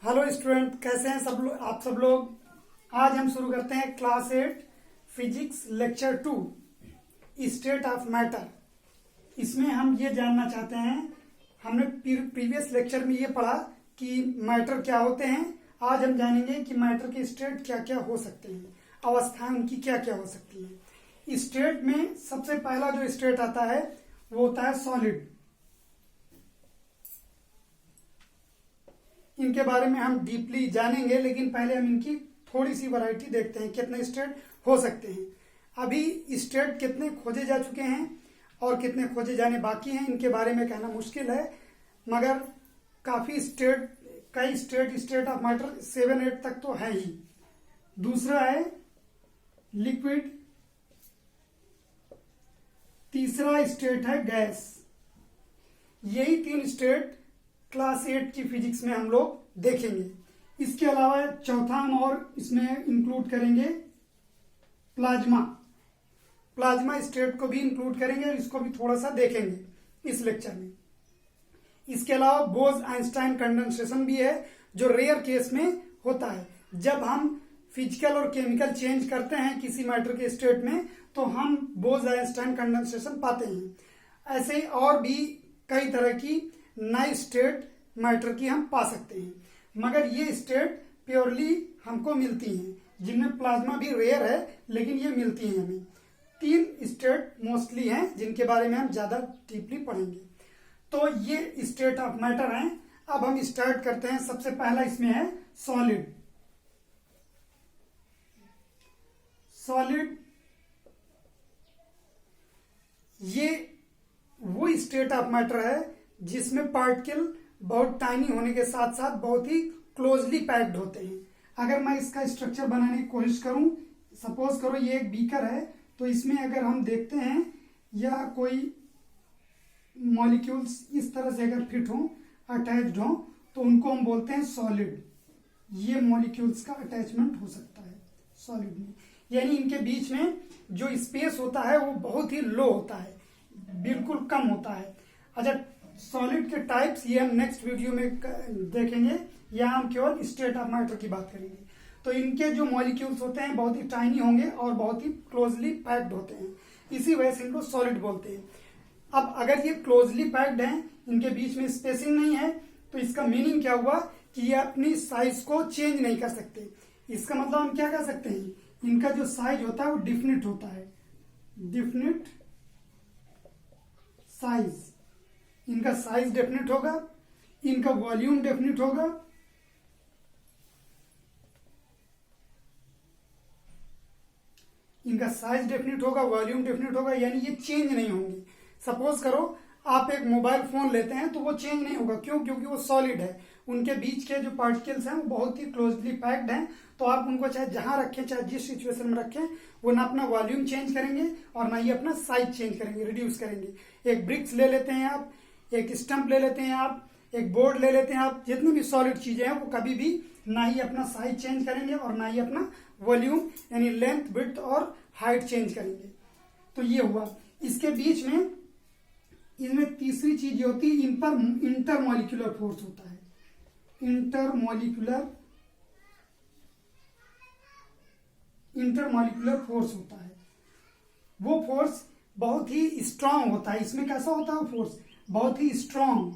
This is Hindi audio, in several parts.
हेलो स्टूडेंट, कैसे हैं सब लोग? आप सब लोग आज हम शुरू करते हैं class 8 physics lecture 2 state of matter. इसमें हम ये जानना चाहते हैं, हमने प्रीवियस लेक्चर में ये पढ़ा कि मैटर क्या होते हैं। आज हम जानेंगे कि मैटर के स्टेट क्या क्या हो सकते हैं, अवस्थाएं उनकी क्या क्या हो सकती हैं। स्टेट में सबसे पहला जो स्टेट आता है वो होता है सॉलिड। इनके बारे में हम डीपली जानेंगे, लेकिन पहले हम इनकी थोड़ी सी वैरायटी देखते हैं, कितने स्टेट हो सकते हैं। अभी स्टेट कितने खोजे जा चुके हैं और कितने खोजे जाने बाकी हैं, इनके बारे में कहना मुश्किल है, मगर काफी स्टेट, कई स्टेट ऑफ मैटर 7-8 तक तो है ही। दूसरा है लिक्विड, तीसरा स्टेट है गैस। यही 3 स्टेट क्लास 8 की फिजिक्स में हम लोग देखेंगे। इसके अलावा चौथा हम और इसमें इंक्लूड करेंगे प्लाज्मा। प्लाज्मा स्टेट को भी इंक्लूड करेंगे और इसको भी थोड़ा सा देखेंगे इस लेक्चर में। इसके अलावा बोज आइंस्टाइन कंडेंसेशन भी है, जो रेयर केस में होता है। जब हम फिजिकल और केमिकल चेंज करते हैं किसी मैटर के स्टेट में, तो हम बोज आइंस्टाइन कंडेंसेशन पाते हैं। ऐसे और भी कई तरह की नई स्टेट मैटर की हम पा सकते हैं, मगर ये स्टेट प्योरली हमको मिलती हैं, जिनमें प्लाज्मा भी रेयर है, लेकिन ये मिलती हैं हमें। 3 स्टेट मोस्टली हैं जिनके बारे में हम ज्यादा डीपली पढ़ेंगे। तो ये स्टेट ऑफ मैटर हैं। अब हम स्टार्ट करते हैं। सबसे पहला इसमें है सॉलिड। सॉलिड ये वो स्टेट ऑफ मैटर है जिसमें पार्टिकल बहुत टाइनी होने के साथ साथ बहुत ही क्लोजली पैक्ड होते हैं। अगर मैं इसका स्ट्रक्चर बनाने की कोशिश करूं, सपोज करो ये एक बीकर है, तो इसमें अगर हम देखते हैं या कोई मॉलिक्यूल्स इस तरह से अगर फिट हो, अटैच्ड हो, तो उनको हम बोलते हैं सॉलिड। ये मॉलिक्यूल्स का अटैचमेंट हो सकता है सॉलिड में, यानी इनके बीच में जो स्पेस होता है वो बहुत ही लो होता है, बिल्कुल कम होता है। अच्छा, सॉलिड के टाइप्स ये हम नेक्स्ट वीडियो में देखेंगे, यहाँ हम केवल स्टेट ऑफ मैटर की बात करेंगे। तो इनके जो मॉलिक्यूल्स होते हैं बहुत ही टाइनी होंगे और बहुत ही क्लोजली पैक्ड होते हैं, इसी वजह से इनको सॉलिड बोलते हैं। अब अगर ये क्लोजली पैक्ड हैं, इनके बीच में स्पेसिंग नहीं है, तो इसका मीनिंग क्या हुआ कि ये अपनी साइज को चेंज नहीं कर सकते। इसका मतलब हम क्या कह सकते हैं, इनका जो साइज होता है वो डिफिनिट होता है, डिफिनिट साइज। इनका साइज डेफिनेट होगा, इनका वॉल्यूम डेफिनेट होगा, इनका साइज डेफिनेट होगा, वॉल्यूम डेफिनेट होगा, यानी ये चेंज नहीं होंगे। सपोज करो आप एक मोबाइल फोन लेते हैं तो वो चेंज नहीं होगा, क्यों? क्योंकि वो सॉलिड है। उनके बीच के जो पार्टिकल्स हैं वो बहुत ही क्लोजली पैक्ड हैं, तो आप उनको चाहे जहां रखें, चाहे जिस सिचुएशन में रखें, वो ना अपना वॉल्यूम चेंज करेंगे और ना ही अपना साइज चेंज करेंगे, रिड्यूस करेंगे। एक ब्रिक्स ले लेते हैं आप, एक स्टंप ले लेते हैं आप, एक बोर्ड ले लेते हैं आप, जितनी भी सॉलिड चीजें हैं वो कभी भी ना ही अपना साइज चेंज करेंगे और ना ही अपना वॉल्यूम यानी लेंथ, विड्थ और हाइट चेंज करेंगे। तो ये हुआ। इसके बीच में इनमें तीसरी चीज होती है, इन पर इंटरमॉलिक्यूलर फोर्स होता है। इंटरमॉलिक्यूलर फोर्स होता है। वो फोर्स बहुत ही स्ट्रांग होता है। इसमें कैसा होता है फोर्स? बहुत ही स्ट्रांग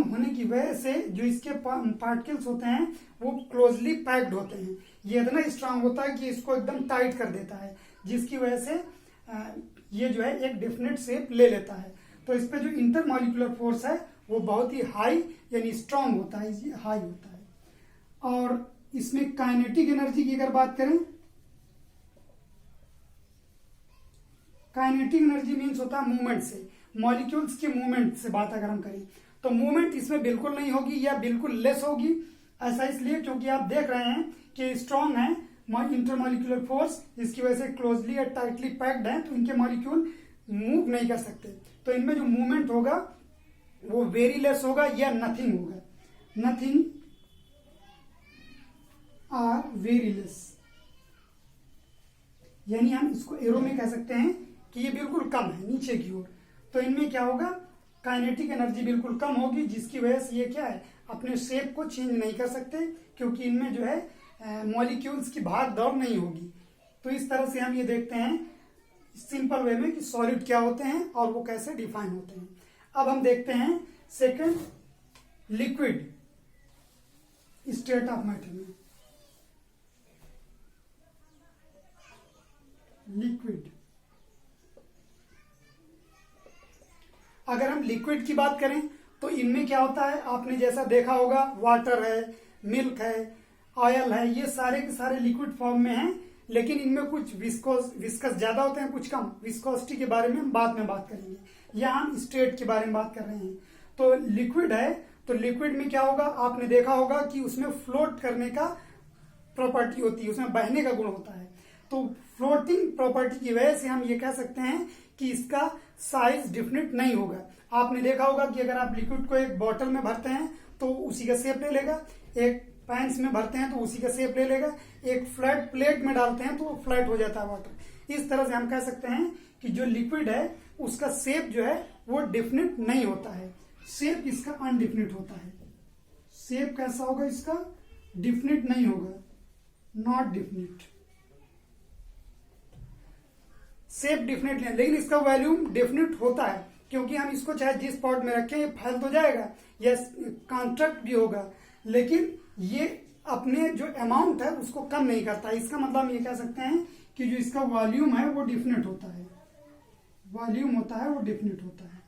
होने की वजह से जो इसके पार्टिकल्स होते हैं वो क्लोजली पैक्ड होते हैं। ये इतना स्ट्रांग होता है कि इसको एकदम टाइट कर देता है, जिसकी वजह से ये जो है एक डेफिनेट शेप ले लेता है। तो इस पे जो इंटरमॉलिक्यूलर फोर्स है वो बहुत ही हाई यानी स्ट्रांग होता है, ये हाई होता है। और इसमें काइनेटिक एनर्जी की अगर बात करें, काइनेटिक एनर्जी मीन्स होता है मूवमेंट से, मॉलिक्यूल्स के मूवमेंट से बात अगर हम करें, तो मूवमेंट इसमें बिल्कुल नहीं होगी या बिल्कुल लेस होगी। ऐसा इसलिए क्योंकि आप देख रहे हैं कि स्ट्रांग है इंटरमॉलिक्यूलर फोर्स, इसकी वजह से क्लोजली या टाइटली पैक्ड है, तो इनके मॉलिक्यूल मूव नहीं कर सकते। तो इनमें जो मूवमेंट होगा वो वेरी लेस होगा या नथिंग होगा, नथिंग आर वेरी लेस। यानी हम इसको एरो में कह सकते हैं कि ये बिल्कुल कम है नीचे की ओर। तो इनमें क्या होगा, काइनेटिक एनर्जी बिल्कुल कम होगी, जिसकी वजह से ये क्या है, अपने शेप को चेंज नहीं कर सकते, क्योंकि इनमें जो है मॉलिक्यूल्स की भाग दौड़ नहीं होगी। तो इस तरह से हम ये देखते हैं सिंपल वे में कि सॉलिड क्या होते हैं और वो कैसे डिफाइन होते हैं। अब हम देखते हैं second, liquid state of matter में। लिक्विड, अगर हम लिक्विड की बात करें तो इनमें क्या होता है, आपने जैसा देखा होगा वाटर है, मिल्क है, ऑयल है, ये सारे के सारे लिक्विड फॉर्म में हैं, लेकिन इनमें कुछ विस्कस ज्यादा होते हैं, कुछ कम। विस्कोसिटी के बारे में हम बाद में बात करेंगे, यहाँ हम स्टेट के बारे में बात कर रहे हैं। तो लिक्विड है, तो लिक्विड में क्या होगा, आपने देखा होगा कि उसमें फ्लोट करने का प्रॉपर्टी होती है, उसमें बहने का गुण होता है। तो फ्लोटिंग प्रॉपर्टी की वजह से हम ये कह सकते हैं कि इसका साइज डिफिनिट नहीं होगा। आपने देखा होगा कि अगर आप लिक्विड को एक बॉटल में भरते हैं तो उसी का शेप ले लेगा, एक पैंस में भरते हैं तो उसी का शेप ले लेगा, एक फ्लैट प्लेट में डालते हैं तो वो फ्लैट हो जाता है वाटर। इस तरह से हम कह सकते हैं कि जो लिक्विड है उसका शेप जो है वो डिफिनिट नहीं होता है, शेप इसका अनडिफिनिट होता है। शेप कैसा होगा इसका, डिफिनिट नहीं होगा, नॉट डिफिनिट। शेप डिफिनिट नहीं, लेकिन इसका वॉल्यूम डिफिनिट होता है, क्योंकि हम इसको चाहे जिस पॉट में रखें ये फैल तो जाएगा या कॉन्ट्रैक्ट भी होगा, लेकिन ये अपने जो अमाउंट है उसको कम नहीं करता। इसका मतलब हम ये कह सकते हैं कि जो इसका वॉल्यूम है वो डिफिनिट होता है, वॉल्यूम होता है वो डिफिनिट होता है,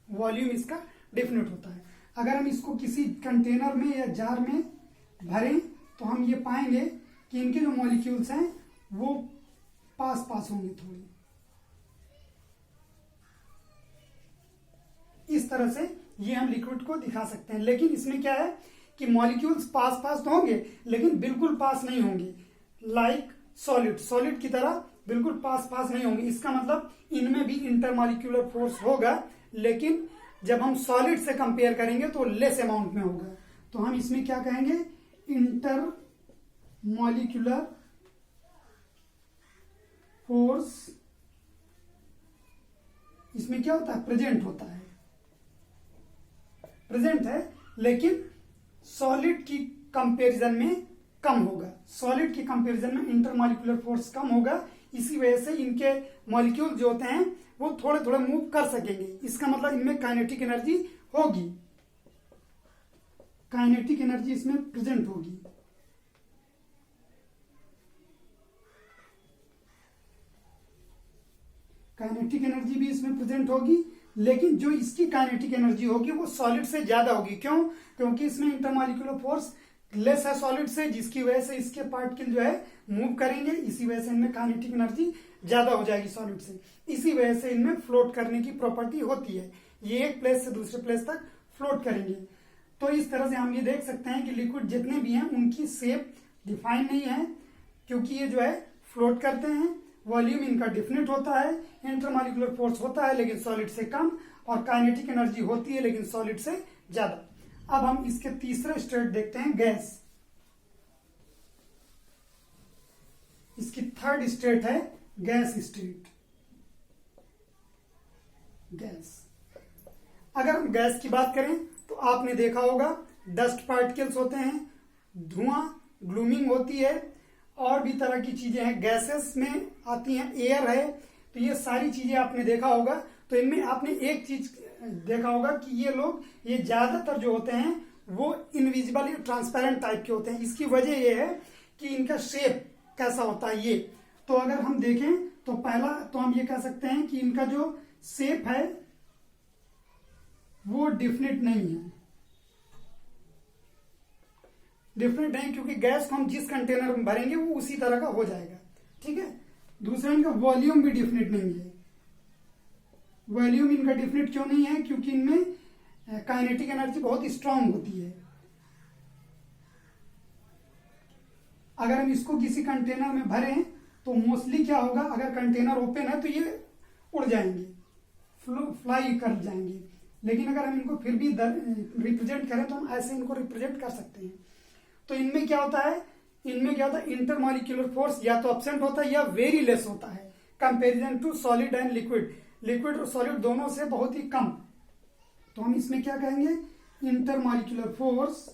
वॉल्यूम इसका डिफिनिट होता है। अगर हम इसको किसी कंटेनर में या जार में भरें तो हम ये पाएंगे कि इनके जो मॉलिक्यूल्स हैं वो पास पास होंगे थोड़ी, इस तरह से ये हम लिक्विड को दिखा सकते हैं। लेकिन इसमें क्या है कि मॉलिक्यूल्स पास पास तो होंगे लेकिन बिल्कुल पास नहीं होंगे, लाइक सॉलिड की तरह बिल्कुल पास पास नहीं होंगे। इसका मतलब इनमें भी इंटरमॉलिक्यूलर फोर्स होगा, लेकिन जब हम सॉलिड से कंपेयर करेंगे तो लेस अमाउंट में होगा। तो हम इसमें क्या कहेंगे, इंटरमॉलिक्यूलर फोर्स इसमें क्या होता है, प्रेजेंट होता है, प्रेजेंट है, लेकिन सॉलिड की कंपैरिजन में कम होगा। सॉलिड की कंपैरिजन में इंटरमॉलिक्यूलर फोर्स कम होगा, इसी वजह से इनके मॉलिक्यूल जो होते हैं वो थोड़े थोड़े मूव कर सकेंगे। इसका मतलब इनमें काइनेटिक एनर्जी होगी, काइनेटिक एनर्जी इसमें प्रेजेंट होगी। काइनेटिक एनर्जी भी इसमें प्रेजेंट होगी, लेकिन जो इसकी काइनेटिक एनर्जी होगी वो सॉलिड से ज्यादा होगी। क्यों, क्योंकि इसमें इंटरमॉलिक्यूलर फोर्स लेस है सॉलिड से, जिसकी वजह से इसके पार्टिकल जो है मूव करेंगे, इसी वजह से इनमें काइनेटिक एनर्जी ज्यादा हो जाएगी सॉलिड से। इसी वजह से इनमें फ्लोट करने की प्रॉपर्टी होती है, ये एक प्लेस से दूसरे प्लेस तक फ्लोट करेंगे। तो इस तरह से हम ये देख सकते हैं कि लिक्विड जितने भी हैं उनकी शेप डिफाइन नहीं है, क्योंकि ये जो है फ्लोट करते हैं, वॉल्यूम इनका डिफिनिट होता है, इंटरमॉलिक्यूलर फोर्स होता है लेकिन सॉलिड से कम, और काइनेटिक एनर्जी होती है लेकिन सॉलिड से ज्यादा। अब हम इसके तीसरे स्टेट देखते हैं, गैस। इसकी थर्ड स्टेट है गैस स्टेट। गैस, अगर हम गैस की बात करें तो आपने देखा होगा डस्ट पार्टिकल्स होते हैं, धुआं, ग्लूमिंग होती है, और भी तरह की चीजें हैं, गैसेस में आती हैं, एयर है, तो ये सारी चीजें आपने देखा होगा। तो इनमें आपने एक चीज देखा होगा कि ये ज्यादातर जो होते हैं वो इनविजिबल ट्रांसपेरेंट टाइप के होते हैं। इसकी वजह ये है कि इनका शेप कैसा होता है ये। तो अगर हम देखें तो पहला तो हम ये कह सकते हैं कि इनका जो शेप है वो डिफिनिट नहीं है, डिफिनिट नहीं, क्योंकि गैस को हम जिस कंटेनर में भरेंगे वो उसी तरह का हो जाएगा, ठीक है। दूसरा, इनका वॉल्यूम भी डिफिनिट नहीं है। वॉल्यूम इनका डिफिनिट क्यों नहीं है, क्योंकि इनमें काइनेटिक एनर्जी बहुत स्ट्रांग होती है। अगर हम इसको किसी कंटेनर में भरें तो मोस्टली क्या होगा, अगर कंटेनर ओपन है तो ये उड़ जाएंगे, फ्लाई कर जाएंगे, लेकिन अगर हम इनको फिर भी रिप्रेजेंट करें तो हम ऐसे इनको रिप्रेजेंट कर सकते हैं। तो इनमें क्या होता है, इंटरमॉलिक्यूलर फोर्स या तो एब्सेंट होता है या वेरी लेस होता है comparison to solid and liquid. Liquid और सॉलिड दोनों से बहुत ही कम। तो हम इसमें क्या कहेंगे, इंटरमॉलिक्यूलर फोर्स,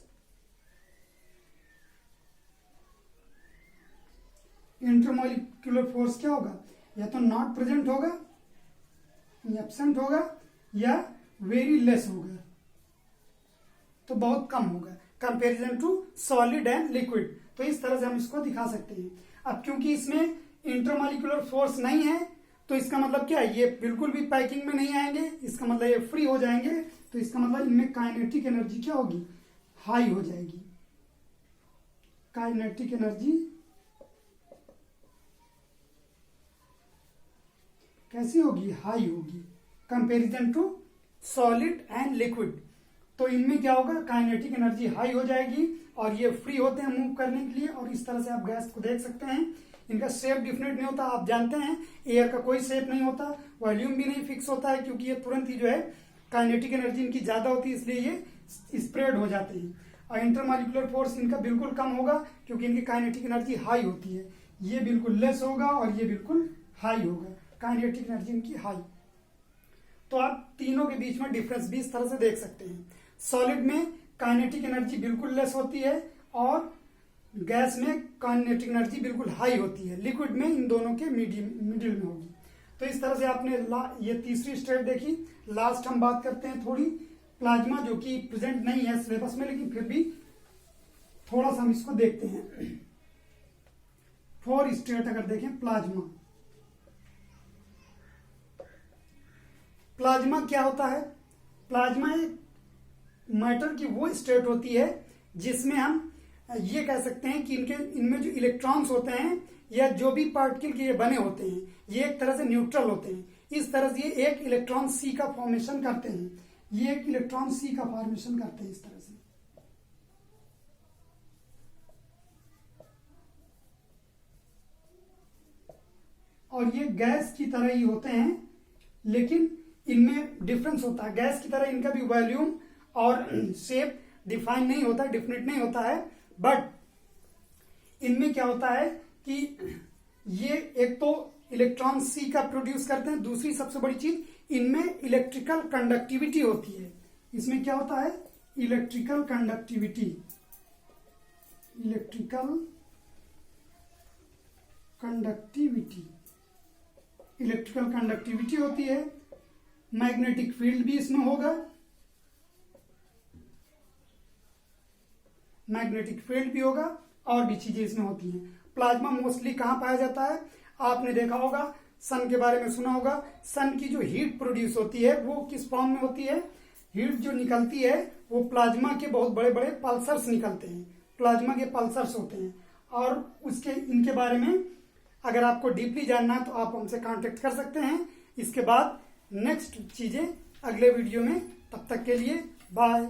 इंटरमॉलिक्यूलर फोर्स क्या होगा, या तो नॉट प्रेजेंट होगा, एब्सेंट होगा, या वेरी लेस होगा, तो बहुत कम होगा comparison to solid and liquid. तो इस तरह से हम इसको दिखा सकते हैं। अब क्योंकि इसमें इंटरमॉलिक्यूलर फोर्स नहीं है, तो इसका मतलब क्या है, ये बिल्कुल भी पैकिंग में नहीं आएंगे, इसका मतलब ये फ्री हो जाएंगे। तो इसका मतलब इनमें काइनेटिक एनर्जी क्या होगी, हाई हो जाएगी। काइनेटिक एनर्जी कैसी होगी, हाई होगी comparison to solid and liquid. तो इनमें क्या होगा, काइनेटिक एनर्जी हाई हो जाएगी और ये फ्री होते हैं मूव करने के लिए। और इस तरह से आप गैस को देख सकते हैं, इनका शेप डिफिनेट नहीं होता। आप जानते हैं एयर का कोई शेप नहीं होता, वॉल्यूम भी नहीं फिक्स होता है, क्योंकि ये तुरंत ही जो है काइनेटिक एनर्जी इनकी ज्यादा होती है, इसलिए ये स्प्रेड हो जाते हैं। और इंटरमॉलिक्यूलर फोर्स इनका बिल्कुल कम होगा, क्योंकि इनकी काइनेटिक एनर्जी हाई होती है। ये बिल्कुल लेस होगा और ये बिल्कुल हाई होगा, काइनेटिक एनर्जी इनकी हाई। तो आप तीनों के बीच में डिफरेंस भी इस तरह से देख सकते हैं। सॉलिड में काइनेटिक एनर्जी बिल्कुल लेस होती है और गैस में काइनेटिक एनर्जी बिल्कुल हाई होती है। लिक्विड में इन दोनों के मिडिल में होगी। तो इस तरह से आपने ये तीसरी स्टेप देखी। लास्ट हम बात करते हैं थोड़ी प्लाज्मा, जो कि प्रेजेंट नहीं है सिलेबस में, लेकिन फिर भी थोड़ा सा हम इसको देखते हैं। 4 स्टेट अगर देखें प्लाज्मा, प्लाज्मा क्या होता है, प्लाज्मा एक मैटर की वो स्टेट होती है जिसमें हम ये कह सकते हैं कि इनमें जो इलेक्ट्रॉन्स होते हैं या जो भी पार्टिकल के ये बने होते हैं, ये एक तरह से न्यूट्रल होते हैं। इस तरह से ये एक इलेक्ट्रॉन सी का फॉर्मेशन करते हैं, ये एक इलेक्ट्रॉन सी का फॉर्मेशन करते हैं इस तरह से। और ये गैस की तरह ही होते हैं, लेकिन इनमें डिफरेंस होता है। गैस की तरह इनका भी वॉल्यूम और शेप डिफाइन नहीं होता, डिफिनेट नहीं होता है। बट इनमें क्या होता है कि ये एक तो इलेक्ट्रॉन सी का प्रोड्यूस करते हैं, दूसरी सबसे बड़ी चीज इनमें इलेक्ट्रिकल कंडक्टिविटी होती है। इसमें क्या होता है, electrical conductivity, electrical conductivity, electrical conductivity होती है। मैग्नेटिक फील्ड भी इसमें होगा, मैग्नेटिक फील्ड भी होगा, और भी चीजें इसमें होती हैं। प्लाज्मा मोस्टली कहां पाया जाता है, आपने देखा होगा, सन के बारे में सुना होगा। सन की जो हीट प्रोड्यूस होती है वो किस फॉर्म में होती है, हीट जो निकलती है वो प्लाज्मा के बहुत बड़े बड़े पल्सर्स निकलते हैं, प्लाज्मा के पल्सर्स होते हैं। और उसके इनके बारे में अगर आपको डीपली जानना है तो आप हमसे कांटेक्ट कर सकते हैं। इसके बाद नेक्स्ट चीजें अगले वीडियो में, तब तक के लिए बाय।